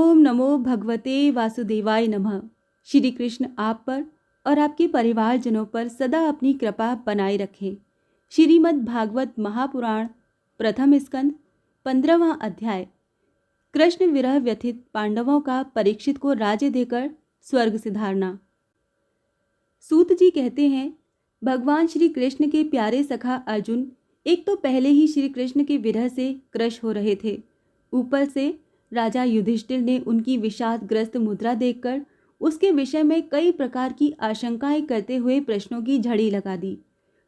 ओम नमो भगवते वासुदेवाय नमः। श्री कृष्ण आप पर और आपके परिवारजनों पर सदा अपनी कृपा बनाए रखें। श्रीमद् भागवत महापुराण प्रथम स्कंद 15वां अध्याय। कृष्ण विरह व्यथित पांडवों का परीक्षित को राज्य देकर स्वर्ग सिधारना। सूत जी कहते हैं, भगवान श्री कृष्ण के प्यारे सखा अर्जुन एक तो पहले ही श्री कृष्ण के विरह से क्रश हो रहे थे। ऊपर से राजा युधिष्ठिर ने उनकी विषादग्रस्त मुद्रा देखकर उसके विषय में कई प्रकार की आशंकाएं करते हुए प्रश्नों की झड़ी लगा दी।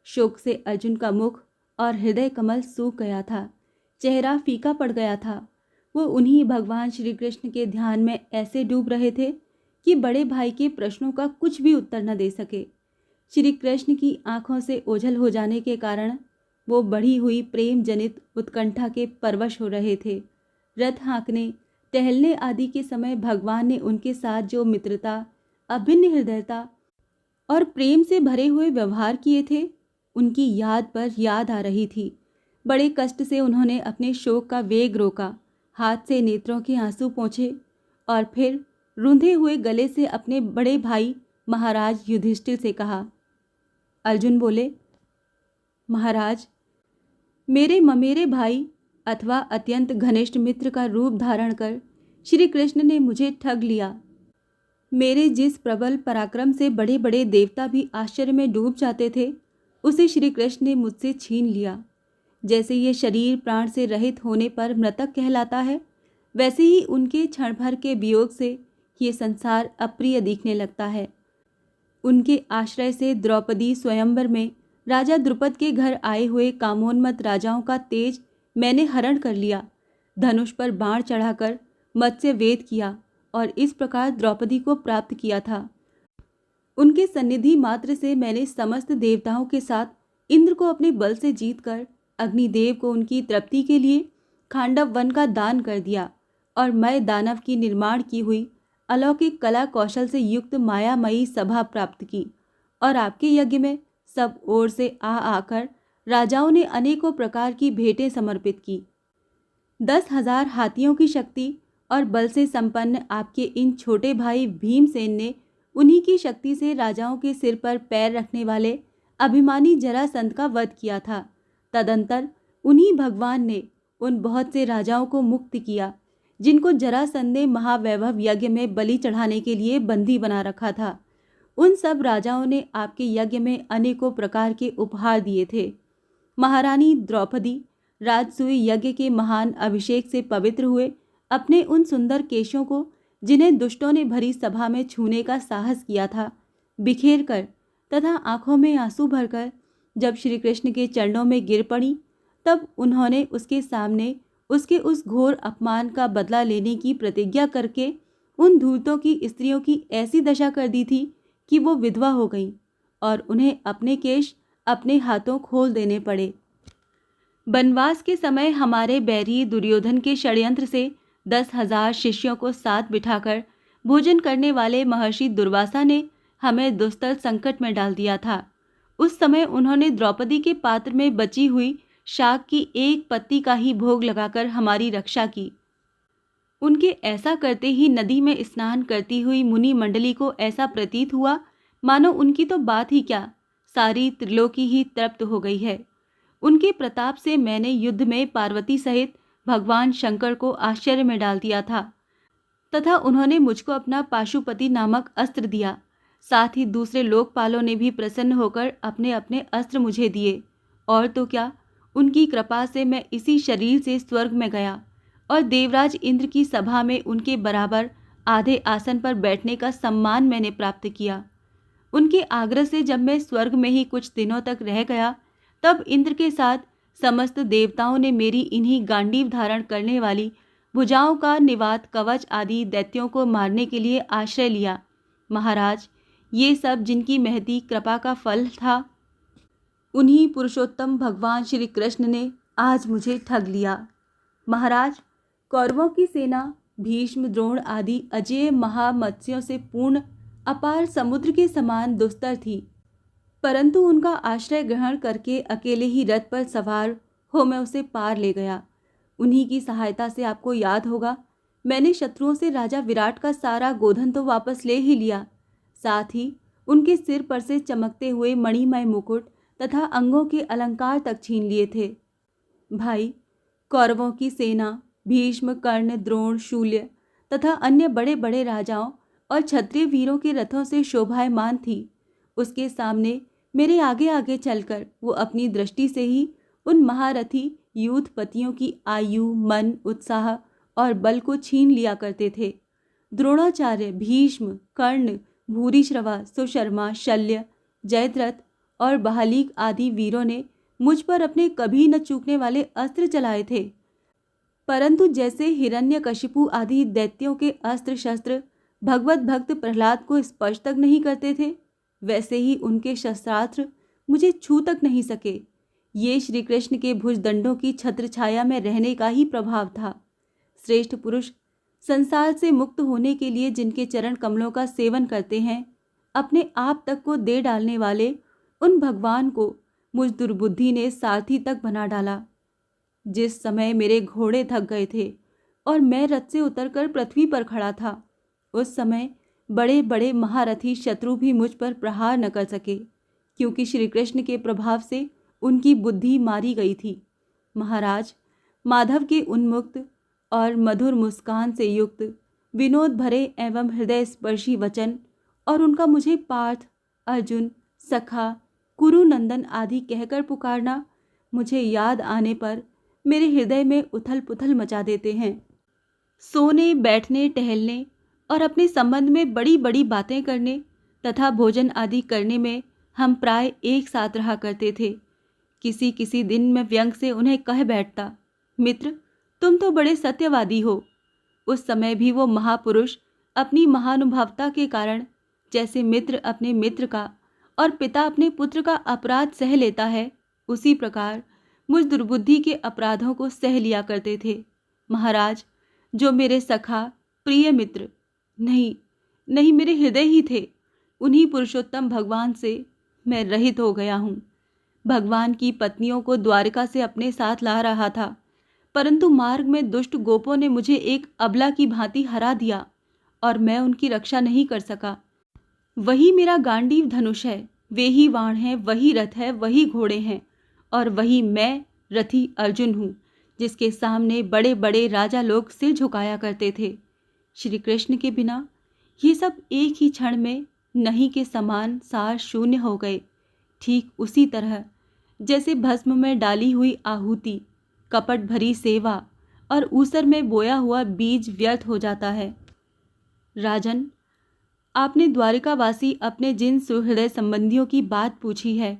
शोक से अर्जुन का मुख और हृदय कमल सूख गया था, चेहरा फीका पड़ गया था। वो उन्हीं भगवान श्री कृष्ण के ध्यान में ऐसे डूब रहे थे कि बड़े भाई के प्रश्नों का कुछ भी उत्तर न दे सके। श्री कृष्ण की आंखों से ओझल हो जाने के कारण वो बढ़ी हुई प्रेम जनित उत्कंठा के परवश हो रहे थे। रथ हाँकने, टहलने आदि के समय भगवान ने उनके साथ जो मित्रता, अभिन्न हृदयता और प्रेम से भरे हुए व्यवहार किए थे, उनकी याद पर याद आ रही थी। बड़े कष्ट से उन्होंने अपने शोक का वेग रोका, हाथ से नेत्रों के आंसू पोंछे और फिर रूंधे हुए गले से अपने बड़े भाई महाराज युधिष्ठिर से कहा। अर्जुन बोले, महाराज, मेरे ममेरे भाई अथवा अत्यंत घनिष्ठ मित्र का रूप धारण कर श्री कृष्ण ने मुझे ठग लिया। मेरे जिस प्रबल पराक्रम से बड़े बड़े देवता भी आश्चर्य में डूब जाते थे, उसे श्री कृष्ण ने मुझसे छीन लिया। जैसे ये शरीर प्राण से रहित होने पर मृतक कहलाता है, वैसे ही उनके क्षण भर के वियोग से ये संसार अप्रिय दिखने लगता है। उनके आश्रय से द्रौपदी स्वयंवर में राजा द्रुपद के घर आए हुए कामोन्मत्त राजाओं का तेज मैंने हरण कर लिया, धनुष पर बाण चढ़ाकर मत्स्य वेद किया और इस प्रकार द्रौपदी को प्राप्त किया था। उनके सन्निधि मात्र से मैंने समस्त देवताओं के साथ इंद्र को अपने बल से जीतकर अग्निदेव को उनकी तृप्ति के लिए खांडव वन का दान कर दिया और मैं दानव की निर्माण की हुई अलौकिक कला कौशल से युक्त मायामयी सभा प्राप्त की और आपके यज्ञ में सब ओर से आकर राजाओं ने अनेकों प्रकार की भेंटें समर्पित की। 10,000 हाथियों की शक्ति और बल से संपन्न आपके इन छोटे भाई भीमसेन ने उन्हीं की शक्ति से राजाओं के सिर पर पैर रखने वाले अभिमानी जरासंध का वध किया था। तदंतर उन्हीं भगवान ने उन बहुत से राजाओं को मुक्त किया जिनको जरासंध ने महावैभव यज्ञ में बलि चढ़ाने के लिए बंदी बना रखा था। उन सब राजाओं ने आपके यज्ञ में अनेकों प्रकार के उपहार दिए थे। महारानी द्रौपदी राजसूय यज्ञ के महान अभिषेक से पवित्र हुए अपने उन सुंदर केशों को, जिन्हें दुष्टों ने भरी सभा में छूने का साहस किया था, बिखेर कर तथा आंखों में आंसू भरकर जब श्री कृष्ण के चरणों में गिर पड़ी, तब उन्होंने उसके सामने उसके उस घोर अपमान का बदला लेने की प्रतिज्ञा करके उन धूर्तों की स्त्रियों की ऐसी दशा कर दी थी कि वो विधवा हो गईं और उन्हें अपने केश अपने हाथों खोल देने पड़े। वनवास के समय हमारे बैरी दुर्योधन के षड्यंत्र से 10,000 शिष्यों को साथ बिठाकर भोजन करने वाले महर्षि दुर्वासा ने हमें दुस्तर संकट में डाल दिया था। उस समय उन्होंने द्रौपदी के पात्र में बची हुई शाक की एक पत्ती का ही भोग लगाकर हमारी रक्षा की। उनके ऐसा करते ही नदी में स्नान करती हुई मुनि मंडली को ऐसा प्रतीत हुआ मानो उनकी तो बात ही क्या, सारी त्रिलोकी ही तृप्त हो गई है। उनके प्रताप से मैंने युद्ध में पार्वती सहित भगवान शंकर को आश्चर्य में डाल दिया था तथा उन्होंने मुझको अपना पाशुपति नामक अस्त्र दिया। साथ ही दूसरे लोकपालों ने भी प्रसन्न होकर अपने अपने अस्त्र मुझे दिए। और तो क्या, उनकी कृपा से मैं इसी शरीर से स्वर्ग में गया और देवराज इंद्र की सभा में उनके बराबर आधे आसन पर बैठने का सम्मान मैंने प्राप्त किया। उनके आग्रह से जब मैं स्वर्ग में ही कुछ दिनों तक रह गया, तब इंद्र के साथ समस्त देवताओं ने मेरी इन्हीं गांडीव धारण करने वाली भुजाओं का निवात कवच आदि दैत्यों को मारने के लिए आश्रय लिया। महाराज, ये सब जिनकी महती कृपा का फल था, उन्हीं पुरुषोत्तम भगवान श्री कृष्ण ने आज मुझे ठग लिया। महाराज, कौरवों की सेना भीष्म, द्रोण आदि अजेय महामत्स्यों से पूर्ण अपार समुद्र के समान दुस्तर थी, परंतु उनका आश्रय ग्रहण करके अकेले ही रथ पर सवार हो मैं उसे पार ले गया। उन्हीं की सहायता से आपको याद होगा मैंने शत्रुओं से राजा विराट का सारा गोधन तो वापस ले ही लिया, साथ ही उनके सिर पर से चमकते हुए मणिमय मुकुट तथा अंगों के अलंकार तक छीन लिए थे। भाई, कौरवों की सेना भीष्म, कर्ण, द्रोण, शूल्य तथा अन्य बड़े बड़े राजाओं और क्षत्रिय वीरों के रथों से शोभायमान थी। उसके सामने मेरे आगे आगे चलकर वो अपनी दृष्टि से ही उन महारथी यूथपतियों की आयु, मन, उत्साह और बल को छीन लिया करते थे। द्रोणाचार्य, भीष्म, कर्ण, भूरिश्रवा, सुशर्मा, शल्य, जयद्रथ और बहालीक आदि वीरों ने मुझ पर अपने कभी न चूकने वाले अस्त्र चलाए थे, परंतु जैसे हिरण्यकशिपु आदि दैत्यों के अस्त्र शस्त्र भगवत भक्त प्रहलाद को स्पर्श तक नहीं करते थे, वैसे ही उनके शस्त्रास्त्र मुझे छू तक नहीं सके। ये श्री कृष्ण के भुजदंडों की छत्र छाया में रहने का ही प्रभाव था। श्रेष्ठ पुरुष संसार से मुक्त होने के लिए जिनके चरण कमलों का सेवन करते हैं, अपने आप तक को दे डालने वाले उन भगवान को मुझ दुर्बुद्धि ने सारथी तक बना डाला। जिस समय मेरे घोड़े थक गए थे और मैं रथ से उतरकर पृथ्वी पर खड़ा था, उस समय बड़े बड़े महारथी शत्रु भी मुझ पर प्रहार न कर सके, क्योंकि श्री कृष्ण के प्रभाव से उनकी बुद्धि मारी गई थी। महाराज, माधव के उन्मुक्त और मधुर मुस्कान से युक्त विनोद भरे एवं हृदय स्पर्शी वचन और उनका मुझे पार्थ, अर्जुन, सखा, कुरुनंदन आदि कहकर पुकारना मुझे याद आने पर मेरे हृदय में उथल पुथल मचा देते हैं। सोने, बैठने, टहलने और अपने संबंध में बड़ी बड़ी बातें करने तथा भोजन आदि करने में हम प्राय एक साथ रहा करते थे। किसी किसी दिन मैं व्यंग से उन्हें कह बैठता, मित्र, तुम तो बड़े सत्यवादी हो। उस समय भी वो महापुरुष अपनी महानुभावता के कारण जैसे मित्र अपने मित्र का और पिता अपने पुत्र का अपराध सह लेता है, उसी प्रकार मुझ दुर्बुद्धि के अपराधों को सह लिया करते थे। महाराज, जो मेरे सखा, प्रिय मित्र नहीं मेरे हृदय ही थे, उन्हीं पुरुषोत्तम भगवान से मैं रहित हो गया हूँ। भगवान की पत्नियों को द्वारका से अपने साथ ला रहा था, परंतु मार्ग में दुष्ट गोपों ने मुझे एक अबला की भांति हरा दिया और मैं उनकी रक्षा नहीं कर सका। वही मेरा गांडीव धनुष है, वे ही बाण हैं, वही रथ है, वही घोड़े हैं और वही मैं रथी अर्जुन हूँ, जिसके सामने बड़े बड़े राजा लोग सिर झुकाया करते थे। श्री कृष्ण के बिना ये सब एक ही क्षण में नहीं के समान सार शून्य हो गए। ठीक उसी तरह जैसे भस्म में डाली हुई आहुति, कपट भरी सेवा और ऊसर में बोया हुआ बीज व्यर्थ हो जाता है। राजन, आपने द्वारिकावासी अपने जिन सुहृदय संबंधियों की बात पूछी है,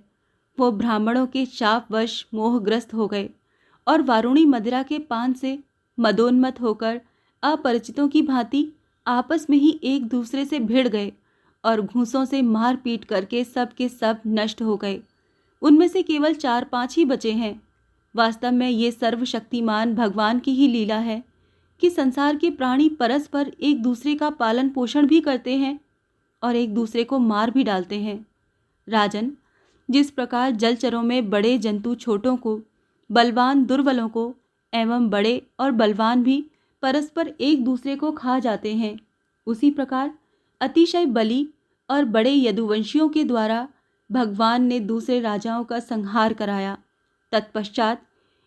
वो ब्राह्मणों के शापवश मोहग्रस्त हो गए और वारुणी मदिरा के पान से मदोन्मत होकर अपरिचितों की भांति आपस में ही एक दूसरे से भिड़ गए और घूंसों से मार पीट करके सब के सब नष्ट हो गए। उनमें से केवल 4-5 ही बचे हैं। वास्तव में ये सर्वशक्तिमान भगवान की ही लीला है कि संसार के प्राणी परस्पर एक दूसरे का पालन पोषण भी करते हैं और एक दूसरे को मार भी डालते हैं। राजन, जिस प्रकार जलचरों में बड़े जंतु छोटों को, बलवान दुर्बलों को एवं बड़े और बलवान भी परस्पर एक दूसरे को खा जाते हैं, उसी प्रकार अतिशय बली और बड़े यदुवंशियों के द्वारा भगवान ने दूसरे राजाओं का संहार कराया। तत्पश्चात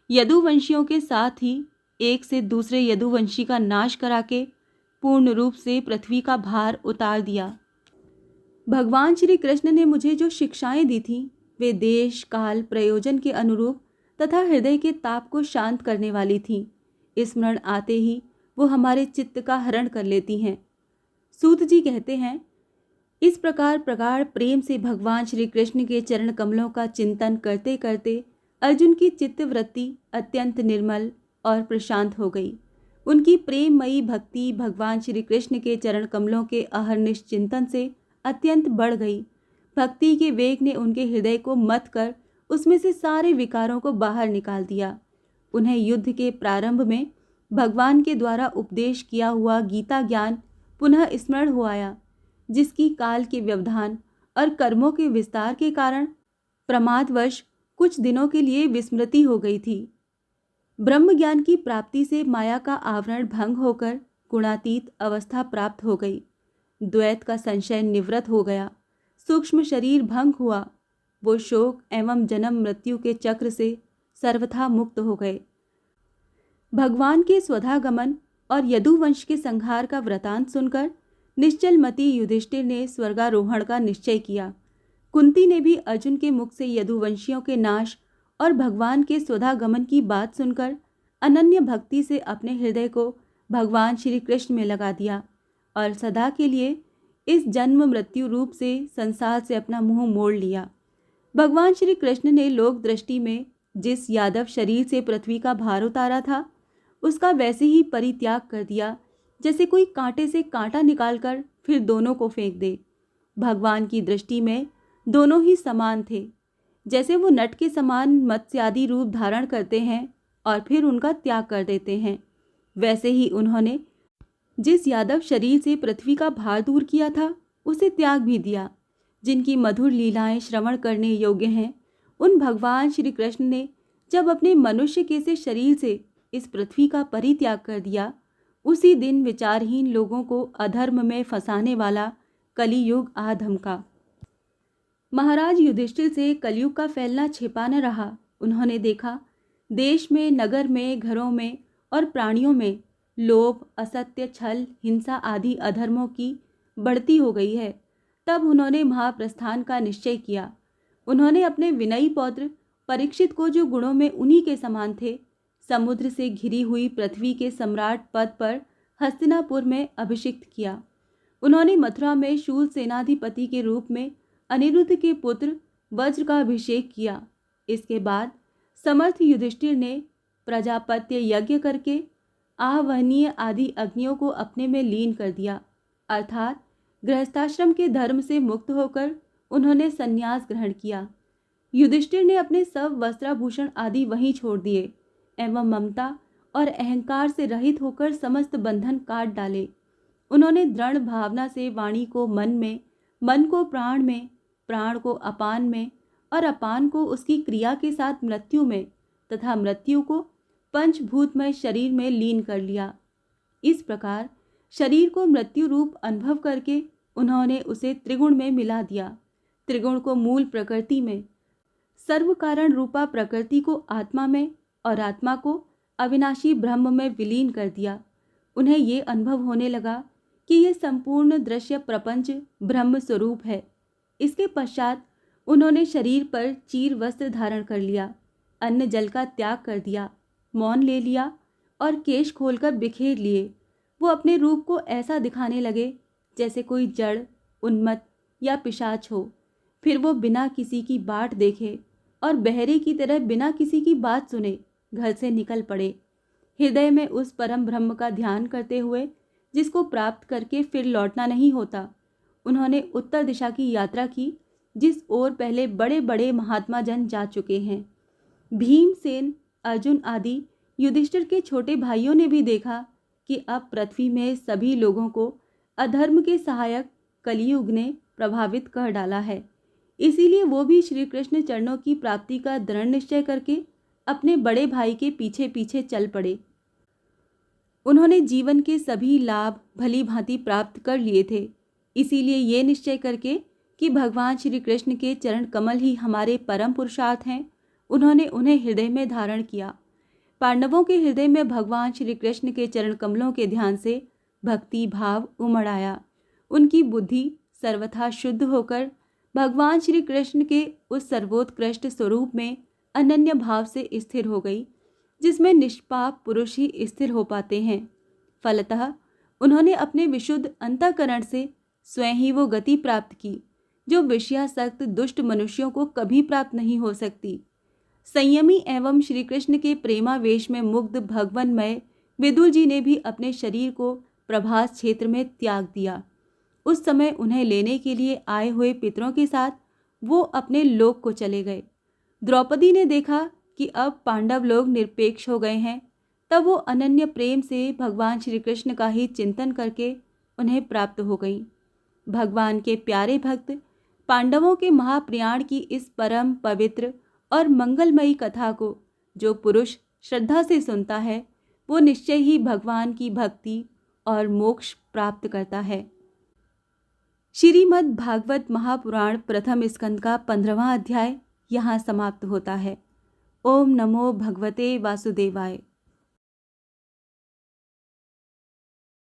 यदुवंशियों के साथ ही एक से दूसरे यदुवंशी का नाश करा के पूर्ण रूप से पृथ्वी का भार उतार दिया। भगवान श्री कृष्ण ने मुझे जो शिक्षाएं दी थीं, वे देश, काल, प्रयोजन के अनुरूप तथा हृदय के ताप को शांत करने वाली थीं। स्मरण आते ही वो हमारे चित्त का हरण कर लेती हैं। सूत जी कहते हैं, इस प्रकार प्रगाढ़ प्रेम से भगवान श्री कृष्ण के चरण कमलों का चिंतन करते करते अर्जुन की चित्तवृत्ति अत्यंत निर्मल और प्रशांत हो गई। उनकी प्रेममयी भक्ति भगवान श्री कृष्ण के चरण कमलों के अहर्निश चिंतन से अत्यंत बढ़ गई। भक्ति के वेग ने उनके हृदय को मथ कर उसमें से सारे विकारों को बाहर निकाल दिया। उन्हें युद्ध के प्रारंभ में भगवान के द्वारा उपदेश किया हुआ गीता ज्ञान पुनः स्मरण हो आया, जिसकी काल के व्यवधान और कर्मों के विस्तार के कारण प्रमादवश कुछ दिनों के लिए विस्मृति हो गई थी। ब्रह्म ज्ञान की प्राप्ति से माया का आवरण भंग होकर गुणातीत अवस्था प्राप्त हो गई। द्वैत का संशय निवृत्त हो गया। सूक्ष्म शरीर भंग हुआ। वो शोक एवं जन्म मृत्यु के चक्र से सर्वथा मुक्त हो गए। भगवान के स्वधागमन और यदुवंश के संहार का वृतांत सुनकर निश्चलमती युधिष्ठिर ने स्वर्गारोहण का निश्चय किया। कुंती ने भी अर्जुन के मुख से यदुवंशियों के नाश और भगवान के स्वधागमन की बात सुनकर अनन्य भक्ति से अपने हृदय को भगवान श्री कृष्ण में लगा दिया और सदा के लिए इस जन्म मृत्यु रूप से संसार से अपना मुंह मोड़ लिया। भगवान श्री कृष्ण ने लोक दृष्टि में जिस यादव शरीर से पृथ्वी का भार उतारा था, उसका वैसे ही परित्याग कर दिया जैसे कोई कांटे से कांटा निकालकर फिर दोनों को फेंक दे। भगवान की दृष्टि में दोनों ही समान थे। जैसे वो नट के समान मत्स्यादि रूप धारण करते हैं और फिर उनका त्याग कर देते हैं, वैसे ही उन्होंने जिस यादव शरीर से पृथ्वी का भार दूर किया था उसे त्याग भी दिया। जिनकी मधुर लीलाएं श्रवण करने योग्य हैं, उन भगवान श्री कृष्ण ने जब अपने मनुष्य के से शरीर से इस पृथ्वी का परित्याग कर दिया, उसी दिन विचारहीन लोगों को अधर्म में फंसाने वाला कलियुग आ धमका। महाराज युधिष्ठिर से कलयुग का फैलना छिपा न रहा। उन्होंने देखा देश में, नगर में, घरों में और प्राणियों में लोभ, असत्य, छल, हिंसा आदि अधर्मों की बढ़ती हो गई है। तब उन्होंने महाप्रस्थान का निश्चय किया। उन्होंने अपने विनयी पौत्र परीक्षित को, जो गुणों में उन्हीं के समान थे, समुद्र से घिरी हुई पृथ्वी के सम्राट पद पर हस्तिनापुर में अभिषिक्त किया। उन्होंने मथुरा में शूल सेनाधिपति के रूप में अनिरुद्ध के पुत्र वज्र का अभिषेक किया। इसके बाद समर्थ युधिष्ठिर ने प्रजापत्य यज्ञ करके आहवनीय आदि अग्नियों को अपने में लीन कर दिया, अर्थात गृहस्थाश्रम के धर्म से मुक्त होकर उन्होंने संन्यास ग्रहण किया। युधिष्ठिर ने अपने सब वस्त्राभूषण आदि वहीं छोड़ दिए एवं ममता और अहंकार से रहित होकर समस्त बंधन काट डाले। उन्होंने दृढ़ भावना से वाणी को मन में, मन को प्राण में, प्राण को अपान में और अपान को उसकी क्रिया के साथ मृत्यु में तथा मृत्यु को पंचभूतमय शरीर में लीन कर लिया। इस प्रकार शरीर को मृत्यु रूप अनुभव करके उन्होंने उसे त्रिगुण में मिला दिया। त्रिगुण को मूल प्रकृति में, सर्व कारण रूपा प्रकृति को आत्मा में और आत्मा को अविनाशी ब्रह्म में विलीन कर दिया। उन्हें ये अनुभव होने लगा कि ये संपूर्ण दृश्य प्रपंच ब्रह्म स्वरूप है। इसके पश्चात उन्होंने शरीर पर चीर वस्त्र धारण कर लिया, अन्न जल का त्याग कर दिया, मौन ले लिया और केश खोलकर बिखेर लिए। वो अपने रूप को ऐसा दिखाने लगे जैसे कोई जड़, उन्मत्त या पिशाच हो। फिर वो बिना किसी की बाट देखे और बहरे की तरह बिना किसी की बात सुने घर से निकल पड़े, हृदय में उस परम ब्रह्म का ध्यान करते हुए जिसको प्राप्त करके फिर लौटना नहीं होता। उन्होंने उत्तर दिशा की यात्रा की, जिस ओर पहले बड़े बड़े महात्मा जन जा चुके हैं। भीमसेन, अर्जुन आदि युधिष्ठिर के छोटे भाइयों ने भी देखा कि अब पृथ्वी में सभी लोगों को अधर्म के सहायक कलियुग ने प्रभावित कर डाला है। इसीलिए वो भी श्री कृष्ण चरणों की प्राप्ति का दृढ़ निश्चय करके अपने बड़े भाई के पीछे पीछे चल पड़े। उन्होंने जीवन के सभी लाभ भली भांति प्राप्त कर लिए थे। इसीलिए ये निश्चय करके कि भगवान श्री कृष्ण के चरण कमल ही हमारे परम पुरुषार्थ हैं, उन्होंने उन्हें हृदय में धारण किया। पांडवों के हृदय में भगवान श्री कृष्ण के चरण कमलों के ध्यान से भक्ति भाव उमड़ आया। उनकी बुद्धि सर्वथा शुद्ध होकर भगवान श्री कृष्ण के उस सर्वोत्कृष्ट स्वरूप में अनन्य भाव से स्थिर हो गई, जिसमें निष्पाप पुरुष ही स्थिर हो पाते हैं। फलतः उन्होंने अपने विशुद्ध अंतःकरण से स्वयं ही वो गति प्राप्त की जो विषयासक्त दुष्ट मनुष्यों को कभी प्राप्त नहीं हो सकती। संयमी एवं श्री कृष्ण के प्रेमावेश में मुग्ध भगवन्मय विदुर जी ने भी अपने शरीर को प्रभास क्षेत्र में त्याग दिया। उस समय उन्हें लेने के लिए आए हुए पितरों के साथ वो अपने लोक को चले गए। द्रौपदी ने देखा कि अब पांडव लोग निरपेक्ष हो गए हैं, तब वो अनन्य प्रेम से भगवान श्री कृष्ण का ही चिंतन करके उन्हें प्राप्त हो गई। भगवान के प्यारे भक्त पांडवों के महाप्रयाण की इस परम पवित्र और मंगलमयी कथा को जो पुरुष श्रद्धा से सुनता है, वो निश्चय ही भगवान की भक्ति और मोक्ष प्राप्त करता है। श्रीमद् भागवत महापुराण प्रथम स्कंद का 15वां अध्याय यहाँ समाप्त होता है। ओम नमो भगवते वासुदेवाय।